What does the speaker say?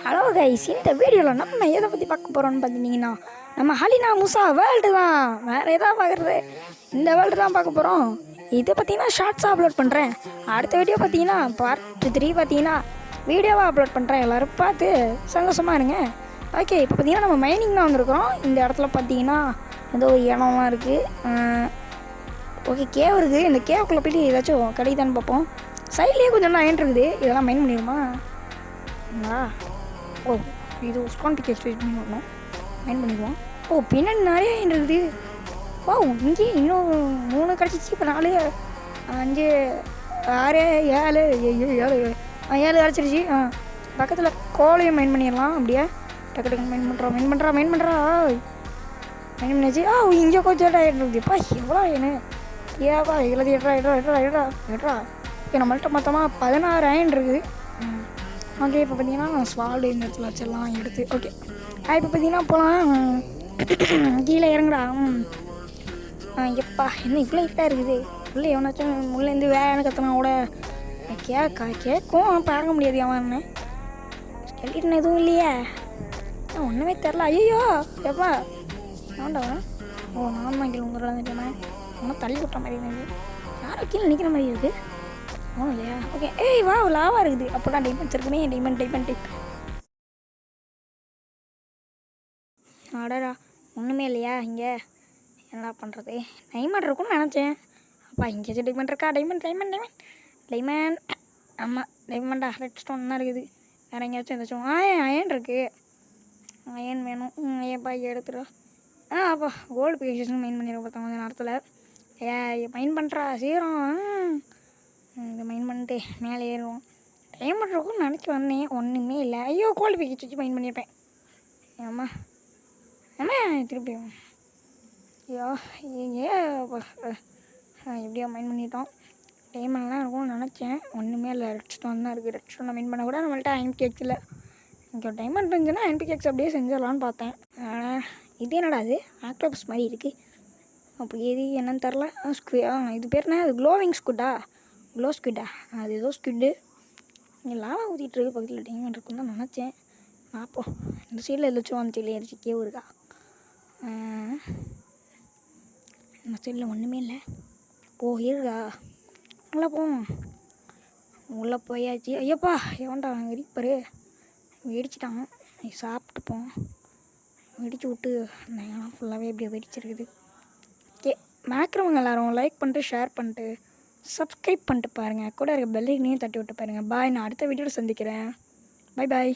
Hello guys, இந்த வீடியோவில் நம்ம எதை பற்றி பார்க்க போகிறோம்னு பார்த்தீங்கன்னா நம்ம ஹலினா முசா வேர்ல்டு தான். வேறு எதாவது பார்க்குறது இந்த வேர்ல்டு தான் பார்க்க போகிறோம். இதை பார்த்தீங்கன்னா ஷார்ட்ஸாக அப்லோட் பண்ணுறேன். அடுத்த வீடியோ பார்த்தீங்கன்னா பார்ட் 3 பார்த்தீங்கன்னா வீடியோவாக அப்லோட் பண்ணுறேன். எல்லோரும் பார்த்து சந்தோஷமாக இருங்க. ஓகே, இப்போ பார்த்தீங்கன்னா நம்ம மைனிங் தான் வந்திருக்கிறோம். இந்த இடத்துல பார்த்தீங்கன்னா ஏதோ இடம்லாம் இருக்குது. ஓகே, கேவ் இருக்குது. இந்த கேவுக்குள்ளே போய்ட்டு ஏதாச்சும் கிடைக்குதான்னு பார்ப்போம். சைட்லேயே கொஞ்சம் அயன் இருக்குது. இதெல்லாம் மைன் பண்ணிடுமா? ஓ, இது ஸ்கான் பிக்கெக்ஸ் வெயிட் பண்ணணும். மைன் பண்ணிடுவோம். ஓ, பின்னாடி நிறைய அயன் இருக்குது. ஓ, இங்கே இன்னும் 3 கிடச்சிச்சு. இப்போ 4 5 6 7 7 கிடச்சிருச்சு. பக்கத்தில் கோலையும் மைன் பண்ணிடலாம். அப்படியே டக்கு டக்கு மைன் பண்ணுறா மைன் பண்ணியாச்சு. இங்கே கொஞ்சம் ஆகிட்டு இருக்குதுப்பா. எவ்வளோ அயனு ஏப்பா? எழுதி எட்ரா. ஓகே, நம்மள்கிட்ட மொத்தமாக 16 அயன் இருக்குது. ஓகே, இப்போ பார்த்தீங்கன்னா ஸ்வால்டு இந்த இடத்துல வச்சிடலாம் எடுத்து. ஓகே, இப்போ பார்த்தீங்கன்னா போகலாம். கீழே இறங்குடா. எப்பா என்ன இவ்வளோ ஹிட்டாக இருக்குது. உள்ளே எவனாச்சும் உள்ளேருந்து வேலைன்னு கற்றுனா கூட கேட்கும். பார்க்க முடியாது. அவன் ஸ்கெலிட்டன் எதுவும் இல்லையே. ஒன்றுமே தெரில. ஐயோ எப்பா ஏன்டா? ஓ, நான் தான் கீழே உங்களை வந்துட்டேன். ஒன்றும் தள்ளி விட்ட மாதிரி இருந்தது. யாரும் கீழே நிற்கிற மாதிரி இருக்குது. ஒன்றும் இல்லையா? ஓகே, வா லாவாக இருக்குது. அப்போ தான் டைமண்ட்ஸ் இருக்குமே. டைமண்ட் ஆடரா ஒன்றுமே இல்லையா? இங்கே என்ன பண்ணுறது? டைமண்ட் இருக்கும்னு நினச்சேன். அப்பா இங்கேயாச்சும் டைமண்ட் இருக்கா? டைமண்ட் ஆமாம், டைமண்டா. ரெட் ஸ்டோன் தான் இருக்குது. வேறு எங்கேயாச்சும் ஏதாச்சும் அயன் இருக்குது. அயன் வேணும். ஏப்பா எடுத்துடா. அப்பா கோல்டு பிகேஷன் மைன் பண்ணிடுவோம். பார்த்தா கொஞ்சம் நேரத்தில் மைன் பண்ணுறா சீரம். இதை மைன் பண்ணிட்டு மேலே ஏறுவோம். டைமண்ட் இருக்கும்னு நினச்சி வந்தேன். ஒன்றுமே இல்லை. ஐயோ, கோல்டு பிக்கேஜ் வச்சு மைன் பண்ணியிருப்பேன். ஆமா திருப்பி ஐயோ எப்படியோ மைன் பண்ணிட்டோம். டைமண்ட்லாம் இருக்கும்னு நினச்சேன். ஒன்றுமே இல்லை. ரெட் ஸ்டோன் தான் இருக்குது. ரெட் ஸ்டோனை மைன் பண்ண கூட நம்மள்ட்ட அயன் பிகேக்ஸ் இல்லை. இங்கே டைமண்ட் இருந்துச்சுன்னா அயன் பிகேக்ஸ் அப்படியே செஞ்சிடலான்னு பார்த்தேன். இது என்னடா? அது ஆக்டோபஸ் மாதிரி இருக்குது. அப்படி எது என்னன்னு தெரில. இது பேர் என்ன? அது க்ளோவிங் ஸ்குட்டா? க்ளோ ஸ்குட்டா? அது ஏதோ ஸ்குட்டு. இங்கே லாவா ஊற்றிட்டுருக்கு. பக்கத்தில் டைமண்ட் இருக்குன்னு தான் நினச்சேன். பார்ப்போம். இந்த சைடில் எதாச்சும் அந்த சைடில் ஏறிச்சு கேவ் இருக்கா? இந்த சைடில் ஒன்றுமே இல்லை. இருக்கா? உள்ளே போவோம். உள்ளே போயாச்சு. ஐயப்பா எவன்டா வெடிப்பாரு? வெடிச்சிட்டான். சாப்பிட்டுப்போம். வெடிச்சு விட்டு நான் ஃபுல்லாகவே எப்படியோ வெடிச்சிருக்குது. ஓகே, மேக்ரவங்க எல்லோரும் லைக் பண்ணிட்டு ஷேர் பண்ணிட்டு சப்ஸ்கிரைப் பண்ணிட்டு பாருங்கள். கூட இருக்க பெல்லைனையும் தட்டி விட்டு பாருங்கள். பாய். நான் அடுத்த வீடியோவில் சந்திக்கிறேன். பை.